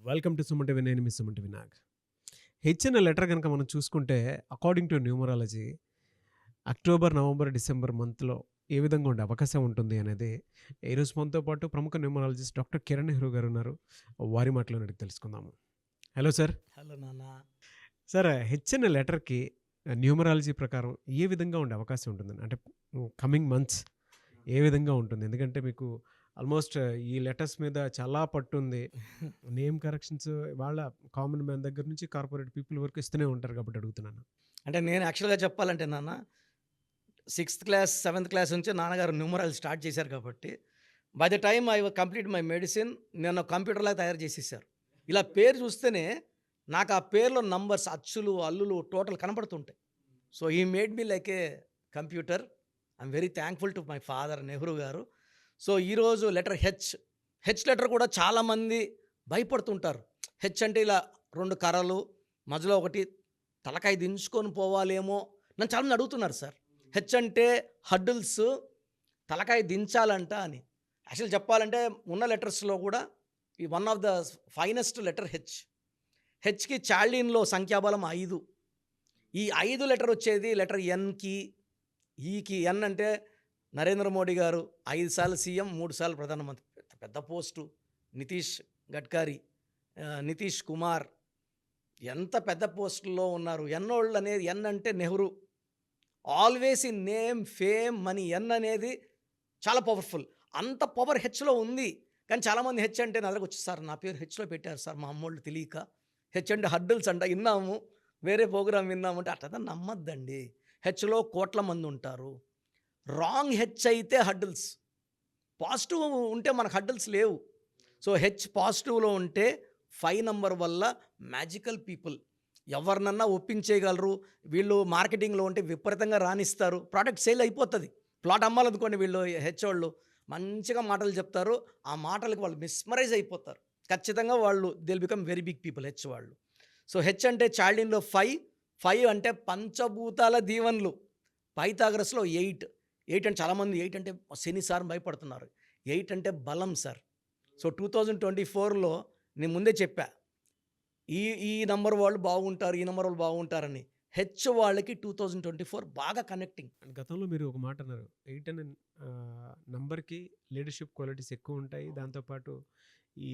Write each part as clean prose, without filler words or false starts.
Welcome to Suman TV. నేను మీ Suman TV Nag. H అనే letter గనుక మనం చూసుకుంటే according to numerology October, November, December మంత్‌లో ఏ విధంగా ఉండే అవకాశం ఉంటుంది అనేది ఈరోజు మనతో పాటు ప్రముఖ న్యూమరాలజిస్ట్ డాక్టర్ కిరణ్ నెహ్రూ గారు ఉన్నారు. వారి మాటలోనే అడిగి తెలుసుకుందాము. Hello sir. హలో నాన్న. సార్, హెచ్ అనే లెటర్‌కి న్యూమరాలజీ ప్రకారం ఏ విధంగా ఉండే అవకాశం ఉంటుందండి? అంటే కమింగ్ మంత్స్ ఏ విధంగా ఉంటుంది? ఎందుకంటే మీకు ఆల్మోస్ట్ ఈ లెటర్స్ మీద చాలా పట్టుంది. నేమ్ కరెక్షన్స్ వాళ్ళ కామన్ మ్యాన్ దగ్గర నుంచి కార్పొరేట్ పీపుల్ వరకు ఇస్తూనే ఉంటారు కాబట్టి అడుగుతున్నాను. అంటే నేను యాక్చువల్‌గా చెప్పాలంటే నాన్న, సిక్స్త్ క్లాస్, సెవెంత్ క్లాస్ నుంచే నాన్నగారు న్యూమరాలజీ స్టార్ట్ చేశారు కాబట్టి, by the time I complete my medicine నన్ను కంప్యూటర్‌లాగా తయారు చేసేసారు. ఇలా పేరు చూస్తేనే నాకు ఆ పేరులో నంబర్స్, అచ్చులు, హల్లులు టోటల్ కనపడుతుంటాయి. So he made me like a computer. I'm very thankful to my father Nehru గారు. సో ఈరోజు లెటర్ హెచ్. హెచ్ లెటర్ కూడా చాలామంది భయపడుతుంటారు. హెచ్ అంటే ఇలా 2 కర్రలు, మధ్యలో ఒకటి తలకాయ దించుకొని పోవాలేమో. నన్ను చాలామంది అడుగుతున్నారు సార్. హెచ్ అంటే హడ్డుల్స్, తలకాయ దించాలంట అని. యాక్చువల్ చెప్పాలంటే ఉన్న లెటర్స్‌లో కూడా ఈ one of the finest letter H. హెచ్‌కి చార్లిన్‌లో సంఖ్యాబలం 5. ఈ 5 లెటర్ వచ్చేది లెటర్ ఎన్‌కి, ఈకి. ఎన్ అంటే నరేంద్ర మోడీ గారు 5 సార్లు సీఎం, 3 సార్లు ప్రధానమంత్రి. పెద్ద పోస్టు. నితీష్ గడ్కరీ, నితీష్ కుమార్ ఎంత పెద్ద పోస్టుల్లో ఉన్నారు. ఎన్నోళ్ళు అనేది ఎన్ అంటే Nehru. Always in name, fame, money. N అనేది చాలా పవర్ఫుల్. అంత పవర్ హెచ్‌లో ఉంది. కానీ చాలామంది హెచ్ అంటే నా దగ్గరకు వచ్చి, సార్ నా పేరు హెచ్‌లో పెట్టారు సార్ మా అమ్మోళ్ళు తెలియక. హెచ్ అంటే హడ్డిల్స్ అంట, విన్నాము, వేరే ప్రోగ్రామ్ విన్నాము అంటే అట్లా నమ్మద్దండి. హెచ్‌లో కోట్ల మంది ఉంటారు. రాంగ్ హెచ్ అయితే హడ్డిల్స్. పాజిటివ్ ఉంటే మనకు హడ్డిల్స్ లేవు. సో హెచ్ పాజిటివ్లో ఉంటే 5 నంబర్ వల్ల మ్యాజికల్ పీపుల్ ఎవరినన్నా ఒప్పించేయగలరు. వీళ్ళు మార్కెటింగ్లో ఉంటే విపరీతంగా రాణిస్తారు. ప్రోడక్ట్ సేల్ అయిపోతుంది. ప్లాట్ అమ్మాలనుకోండి, వీళ్ళు హెచ్ వాళ్ళు మంచిగా మాటలు చెప్తారు. ఆ మాటలకు వాళ్ళు మిస్మరైజ్ అయిపోతారు. ఖచ్చితంగా వాళ్ళు they'll become very big people H వాళ్ళు. సో హెచ్ అంటే చార్లిన్‌లో 5 అంటే పంచభూతాల దీవెనలు. పైథాగరస్‌లో 8 అంటే చాలామంది 8 అంటే శని సార్ భయపడుతున్నారు. 8 అంటే బలం సార్. సో 2024లో నేను ముందే చెప్పా, ఈ ఈ నంబర్ వాళ్ళు బాగుంటారు, ఈ నంబర్ వాళ్ళు బాగుంటారని. హెచ్ వాళ్ళకి 2024 బాగా కనెక్టింగ్. అండ్ గతంలో మీరు ఒక మాట అన్నారు. 8 అనే నంబర్‌కి లీడర్‌షిప్ క్వాలిటీస్ ఎక్కువ ఉంటాయి. దాంతోపాటు ఈ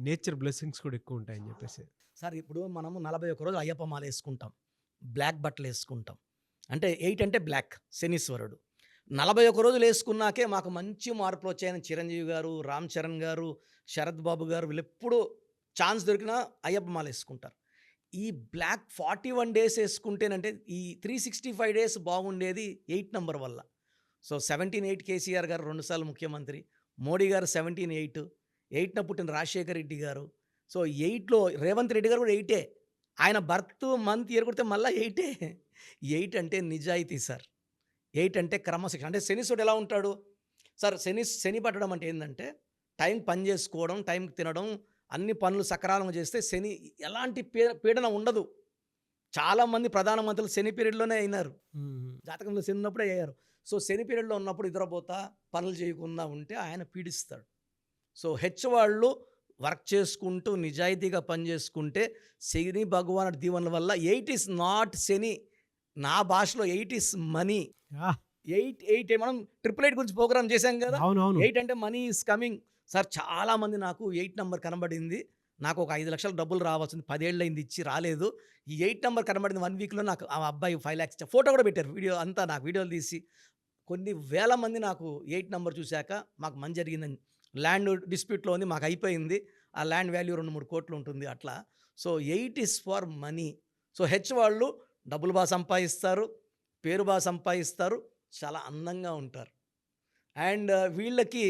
నేచర్ బ్లెస్సింగ్స్ కూడా ఎక్కువ ఉంటాయని చెప్పేసి. సార్ ఇప్పుడు మనము 41 రోజులు అయ్యప్ప మాల వేసుకుంటాం, బ్లాక్ బట్టలు వేసుకుంటాం. అంటే 8 అంటే బ్లాక్, శనీశ్వరుడు. 41 రోజులు వేసుకున్నాకే మాకు మంచి మార్పులు వచ్చాయని చిరంజీవి గారు, రామ్ చరణ్ గారు, శరత్ బాబు గారు వీళ్ళెప్పుడు ఛాన్స్ దొరికినా అయ్యప్ప మాల వేసుకుంటారు. ఈ బ్లాక్ 41 డేస్ వేసుకుంటేనంటే ఈ 365 డేస్ బాగుండేది 8 నంబర్ వల్ల. సో 17/8 కేసీఆర్ గారు 2 సార్లు ముఖ్యమంత్రి, మోడీ గారు 17/8, 8న పుట్టిన రాజశేఖర్ రెడ్డి గారు. సో 8లో రేవంత్ రెడ్డి గారు కూడా 8. ఆయన బర్త్ మంత్ ఇయర్ కొడితే మళ్ళీ 8. 8 అంటే నిజాయితీ సార్. 8 అంటే క్రమశిక్షణ. అంటే శనీశ్వరుడు ఎలా ఉంటాడు సార్? శని పట్టడం అంటే ఏంటంటే టైం పని చేసుకోవడం, టైంకి తినడం, అన్ని పనులు సక్రమంగా చేస్తే శని ఎలాంటి పీడన ఉండదు. చాలామంది ప్రధానమంత్రులు శని పీరియడ్‌లోనే అయినారు. జాతకంలో శని ఉన్నప్పుడే అయ్యారు. సో శని పీరియడ్‌లో ఉన్నప్పుడు నిద్రపోతా పనులు చేయకుండా ఉంటే ఆయన పీడిస్తాడు. సో హెచ్ వాళ్ళు వర్క్ చేసుకుంటూ నిజాయితీగా పని చేసుకుంటే శని భగవానుడి దీవెనల వల్ల 8 ఈస్ నాట్ శని. నా భాషలో 8 ఈస్ మనీ. 8 మనం 888 గురించి ప్రోగ్రామ్ చేశాం కదా. అవునవును. 8 అంటే మనీ ఈస్ కమింగ్. సార్ చాలామంది నాకు 8 నంబర్ కనబడింది, నాకు ఒక 5 లక్షల డబ్బులు రావాల్సింది, 10 ఏళ్ళు అయింది ఇచ్చి రాలేదు. ఈ 8 నంబర్ కనబడింది 1 వీక్లో నాకు ఆ అబ్బాయి 5 lakhs ఫోటో కూడా పెట్టారు. వీడియో అంతా నాకు వీడియోలు తీసి కొన్ని వేల మంది నాకు 8 నంబర్ చూశాక మాకు మంచి జరిగిందని. ల్యాండ్ డిస్ప్యూట్లో ఉంది, మాకు అయిపోయింది. ఆ ల్యాండ్ వాల్యూ 2-3 కోట్లు ఉంటుంది అట్లా. So 8 is for money. So H వాళ్ళు డబ్బులు బాగా సంపాదిస్తారు, పేరు బాగా సంపాదిస్తారు, చాలా అందంగా ఉంటారు. అండ్ వీళ్ళకి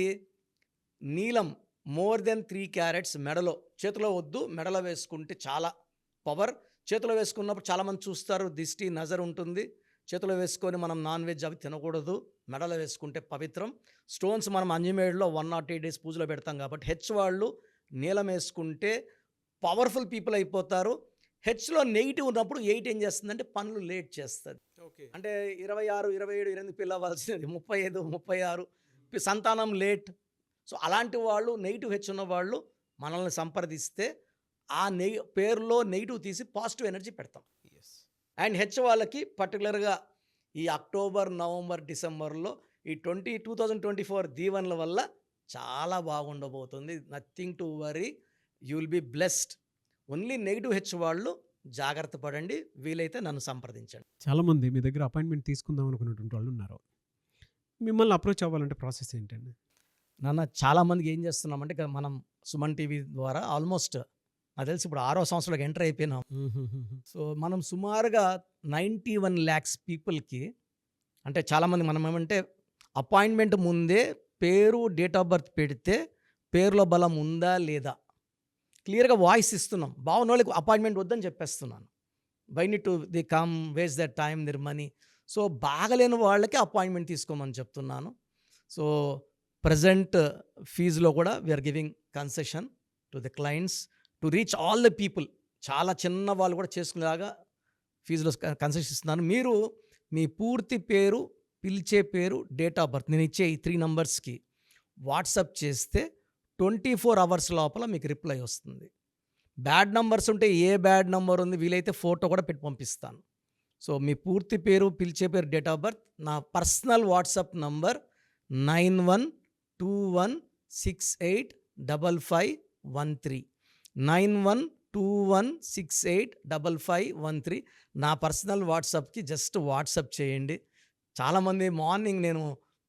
నీలం మోర్ దెన్ 3 క్యారెట్స్ మెడలో, చేతిలో వద్దు, మెడలో వేసుకుంటే చాలా పవర్. చేతిలో వేసుకున్నప్పుడు చాలామంది చూస్తారు, దిష్టి నజర్ ఉంటుంది. చేతిలో వేసుకొని మనం నాన్ వెజ్ అవి తినకూడదు. మెడలో వేసుకుంటే పవిత్రం. స్టోన్స్ మనం అంజమేడులో 108 డేస్ పూజలో పెడతాం కాబట్టి హెచ్ వాళ్ళు నీలం వేసుకుంటే పవర్ఫుల్ పీపుల్ అయిపోతారు. హెచ్‌లో నెగిటివ్ ఉన్నప్పుడు 8 ఏం చేస్తుందంటే పనులు లేట్ చేస్తుంది. ఓకే. అంటే 26, 27, 28 పిల్ల అవ్వాల్సినది 35, 36 సంతానం లేట్. సో అలాంటి వాళ్ళు నెగిటివ్ హెచ్ ఉన్న వాళ్ళు మనల్ని సంప్రదిస్తే ఆ పేరులో నెగిటివ్ తీసి పాజిటివ్ ఎనర్జీ పెడతాం. అండ్ హెచ్ వాళ్ళకి పర్టికులర్‌గా ఈ అక్టోబర్, నవంబర్, డిసెంబర్‌లో ఈ 2024 దీవెనల వల్ల చాలా బాగుండబోతుంది. Nothing to worry. You will be blessed. Only negative H వాళ్ళు జాగ్రత్త పడండి. వీలైతే నన్ను సంప్రదించండి. చాలామంది మీ దగ్గర అపాయింట్మెంట్ తీసుకుందాం అనుకున్నటువంటి వాళ్ళు ఉన్నారు. మిమ్మల్ని అప్రోచ్ అవ్వాలంటే ప్రాసెస్ ఏంటండి? నాన్న చాలామందికి ఏం చేస్తున్నామంటే ఇక మనం సుమన్ టీవీ ద్వారా ఆల్మోస్ట్ నాకు తెలిసి ఇప్పుడు 6వ సంవత్సరంలోకి ఎంటర్ అయిపోయినాం. సో మనం సుమారుగా 91 lakhs పీపుల్కి, అంటే చాలామంది మనం ఏమంటే అపాయింట్మెంట్ ముందే పేరు, డేట్ ఆఫ్ బర్త్ పెడితే పేరులో బలం ఉందా లేదా క్లియర్గా వాయిస్ ఇస్తున్నాం. బాగున్న వాళ్ళకి అపాయింట్మెంట్ వద్దని చెప్పేస్తున్నాను. Why need to the come waste that time their money. So బాగలేని వాళ్ళకి అపాయింట్మెంట్ తీసుకోమని చెప్తున్నాను. సో ప్రజెంట్ ఫీజులో కూడా we are giving concession to the clients to reach all the people. చాలా చిన్న వాళ్ళు కూడా చేసుకునేలాగా ఫీజులో కన్సెషన్ ఇస్తున్నాను. మీరు మీ పూర్తి పేరు, పిలిచే పేరు, డేట్ ఆఫ్ బర్త్ నేను ఇచ్చే ఈ 3 నంబర్స్కి వాట్సాప్ చేస్తే 24 hours లోపల మీకు రిప్లై వస్తుంది. బ్యాడ్ నంబర్స్ ఉంటే ఏ బ్యాడ్ నంబర్ ఉంది వీలైతే ఫోటో కూడా పెట్టి పంపిస్తాను. సో మీ పూర్తి పేరు, పిలిచే పేరు, డేట్ ఆఫ్ బర్త్, నా పర్సనల్ వాట్సాప్ నంబర్ 9121685513 9121685513 నా పర్సనల్ వాట్సాప్కి జస్ట్ వాట్సాప్ చేయండి. చాలామంది మార్నింగ్ నేను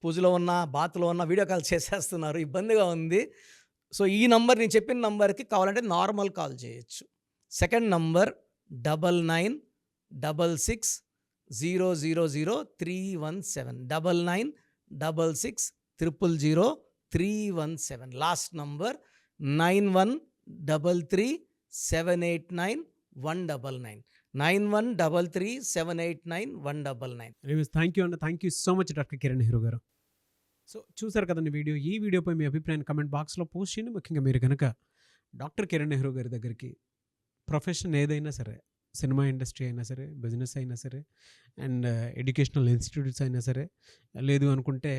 పూజలో ఉన్నా, బాత్లో ఉన్నా వీడియో కాల్ చేసేస్తున్నారు. ఇబ్బందిగా ఉంది. సో ఈ నంబర్ నేను చెప్పిన నంబర్కి కావాలంటే నార్మల్ కాల్ చేయొచ్చు. Second number 9966000317 9966000317. Last number 9133789199 9133789199. Thank you అండి. Thank you so much doctor Kiran Nehru గారు. సో చూసారు కదండి వీడియో. ఈ వీడియోపై మీ అభిప్రాయాన్ని కమెంట్ బాక్స్లో పోస్ట్ చేయండి. ముఖ్యంగా మీరు కనుక డాక్టర్ కిరణ్ నెహ్రూ గారి దగ్గరికి ప్రొఫెషన్ ఏదైనా సరే, సినిమా ఇండస్ట్రీ అయినా సరే, బిజినెస్ అయినా సరే, అండ్ ఎడ్యుకేషనల్ ఇన్స్టిట్యూట్స్ అయినా సరే, లేదు అనుకుంటే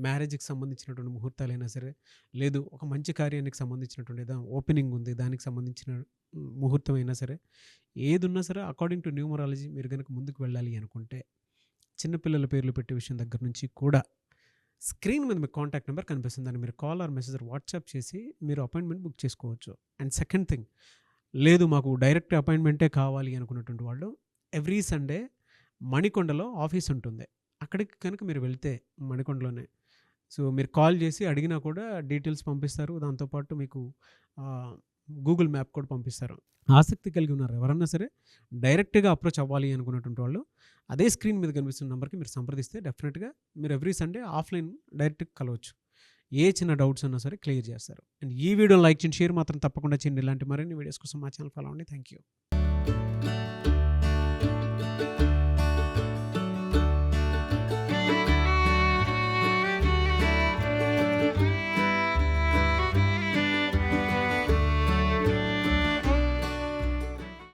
మ్యారేజ్కి సంబంధించినటువంటి ముహూర్తాలైనా సరే, లేదు ఒక మంచి కార్యానికి సంబంధించినటువంటి ఏదో ఓపెనింగ్ ఉంది దానికి సంబంధించిన ముహూర్తం అయినా సరే, ఏది ఉన్నా సరే అకార్డింగ్ టు న్యూమరాలజీ మీరు కనుక ముందుకు వెళ్ళాలి అనుకుంటే చిన్నపిల్లల పేర్లు పెట్టే విషయం దగ్గర నుంచి కూడా స్క్రీన్ మీద మీకు కాంటాక్ట్ నెంబర్ కనిపిస్తుంది. దాన్ని మీరు కాల్ ఆర్ మెసేజ్ వాట్సాప్ చేసి మీరు అపాయింట్మెంట్ బుక్ చేసుకోవచ్చు. అండ్ సెకండ్ థింగ్, లేదు మాకు డైరెక్ట్ అపాయింట్మెంటే కావాలి అనుకున్నటువంటి వాళ్ళు ఎవ్రీ సండే మణికొండలో ఆఫీస్ ఉంటుంది. అక్కడికి కనుక మీరు వెళ్తే మణికొండలోనే సో మీరు కాల్ చేసి అడిగినా కూడా డీటెయిల్స్ పంపిస్తారు. దాంతోపాటు మీకు గూగుల్ మ్యాప్ కూడా పంపిస్తారు. ఆసక్తి కలిగి ఉన్నారు ఎవరన్నా సరే డైరెక్ట్గా అప్రోచ్ అవ్వాలి అనుకున్నటువంటి వాళ్ళు అదే స్క్రీన్ మీద కనిపిస్తున్న నెంబర్కి మీరు సంప్రదిస్తే డెఫినెట్గా మీరు ఎవ్రీ సండే ఆఫ్లైన్ డైరెక్ట్గా కలవచ్చు. ఏ చిన్న డౌట్స్ ఉన్నా సరే క్లియర్ చేస్తారు. అండ్ ఈ వీడియో లైక్ చేయండి, షేర్ మాత్రం తప్పకుండా చేయండి. ఇలాంటి మరిన్ని వీడియోస్ కోసం మా ఛానల్ ఫాలో అవ్వండి. Thank you.